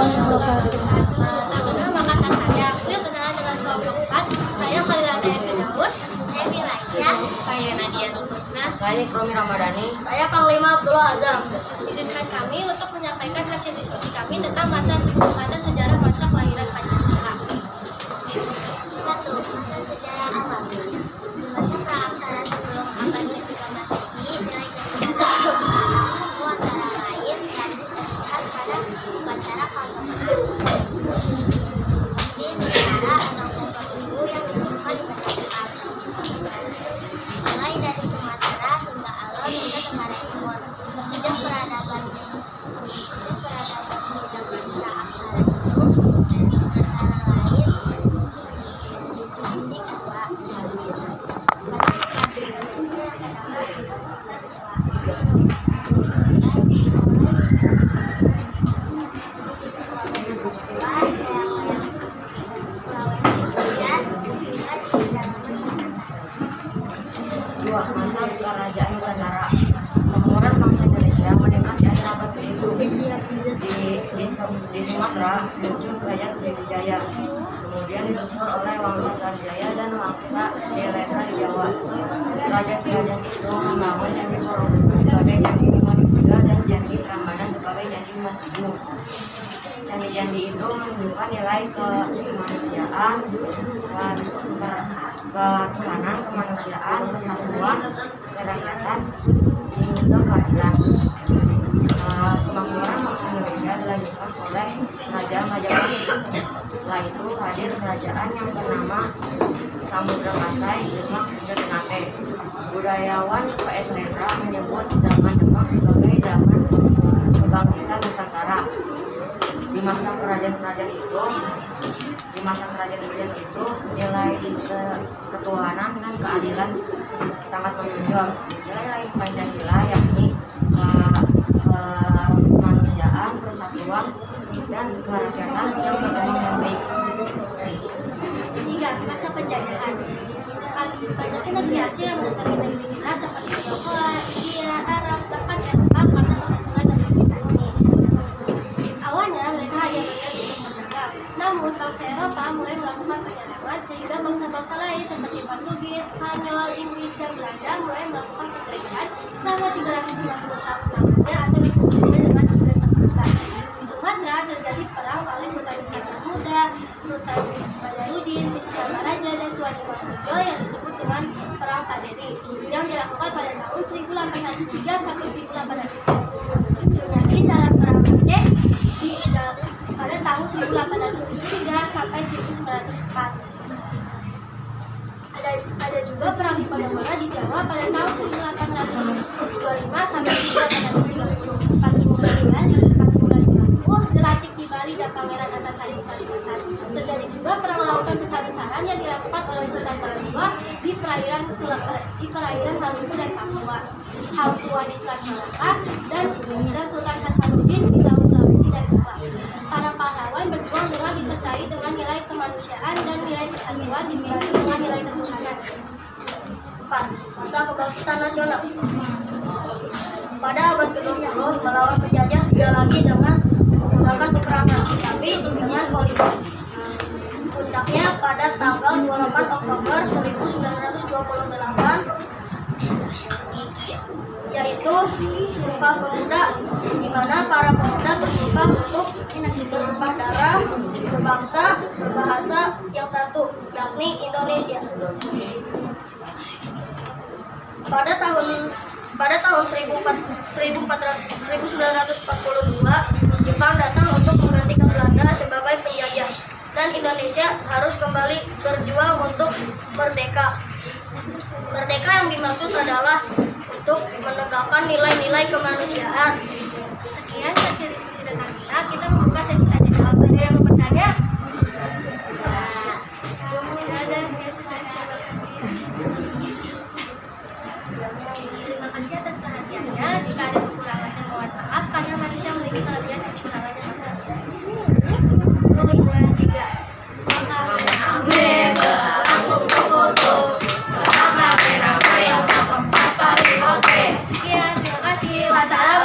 warahmatullahi wabarakatuh. Perkenalkan nama saya. Yuk kenalan dengan kelompok 4. Saya Khalilata Firdaus. Saya Firaisyah. Saya Nadia Nurhusna. Saya Ikromi Ramadhani. Saya Panglima Abdullah Azam. Izinkan kami untuk menyampaikan hasil diskusi kami tentang masa latar sejarah masa kelahiran Pancasila. 1. Masa sejarah awal. Di masa praaksara sebelum abad ke-3 Masehi, nilai kebijakan mampu antara lain dan terlihat pada upacara keagamaan seperti negara atau kelompok ibu yang ditemukan di kerajaan. Mulai dari Sumatera hingga Alor hingga Tenggara Timur, jejak peradaban zaman praaksara itu antara lain Masa kerajaan Nusantara. Pembangunan bangsa Indonesia meningkat di akhir abad ke-7. Di Sumatera muncul kerajaan Sriwijaya, kemudian disusul oleh Wangsa Sriwijaya dan Wangsa Sriwijaya di Jawa. Kerajaan-kerajaan itu membangun Candi Borobudur sebagai Candi Lima dan Candi Prambanan sebagai Candi Maju. Candi-candi itu menunjukkan nilai kemanusiaan, ketuhanan, kemanusiaan, persatuan, kerakyatan, hingga keadilan. Pembangunan bangsa Indonesia dilanjutkan oleh Kerajaan Majapahit. Setelah itu hadir kerajaan yang bernama Samudra Kasai Demak Ternate. Budayawan P.S. Lendra menyebut zaman Demak sebagai zaman kebangkitan Nusantara. Di masa kerajaan itu nilai ketuhanan dan keadilan sangat menonjol. Nilai Pancasila yakni kemanusiaan, persatuan, dan kerakyatan yang berkembang dengan baik. 3. Masa penjajahan. Banyaknya negeri Asia yang menjadi negeri kita seperti Tiongkok, India, Arab, bahkan Eropa karena kebetulan negeri kita ini. Awalnya mereka hanya berada di Samudra. Namun bangsa Eropa mulai melakukan penyerangan sehingga bangsa-bangsa lain seperti Portugis, Spanyol, Inggris, dan Belanda mulai melakukan penjajahan selama 350 tahun lamanya atau disebutnya dengan 13 tahun besar. Di Sumatera terjadi perang oleh Sultan Iskandar Muda, Sultan Badarudin, Sisingamaraja, dan Tuan Imam Bonjol yang disebut dengan Perang Kaderi yang dilakukan pada tahun 1803 sampai 1820. Terjadi dalam Perang Aceh pada tahun 1873 sampai 1904. Ada juga perang di Padang di Jawa pada tahun 1825 sampai 1830. Pasukan di Lampung, Jelatik di Bali dan Pangeran Antasari di Kalimantan. Terjadi juga perang lautan besar-besaran yang dilakukan oleh Sultan Palembang di perairan Maluku dan Papua, Hangtua di Selat Malaka, dan Sultan Hasanuddin di Laut Sulawesi dan Java. Para pahlawan berjuang dengan disertai dengan nilai kemanusiaan dan nilai persatuan dibimbing dengan nilai ketuhanan. 4. Masa kebangkitan nasional. Pada abad ke-20, melawan penjajah tidak lagi dengan menggunakan peperangan, tapi dengan politik. Puncaknya pada tanggal 28 Oktober 1928, yaitu Sumpah Pemuda, di mana para pemuda bersumpah untuk bertumpah darah, berbangsa, berbahasa yang satu, yakni Indonesia. Pada tahun 1942, Jepang datang untuk menggantikan Belanda sebagai penjajah, dan Indonesia harus kembali berjuang untuk merdeka. Merdeka yang dimaksud adalah untuk menegakkan nilai-nilai kemanusiaan. Sekian hasil diskusi tentang kita membuka sesi tanya jawab. Ada yang mau bertanya? Terima kasih atas perhatiannya. Jika ada kekurangan dan mohon maaf karena manusia memiliki kelebihan dan kekurangan yang berbeda. 2, 3. Sekian, terima kasih. Wassalamualaikum.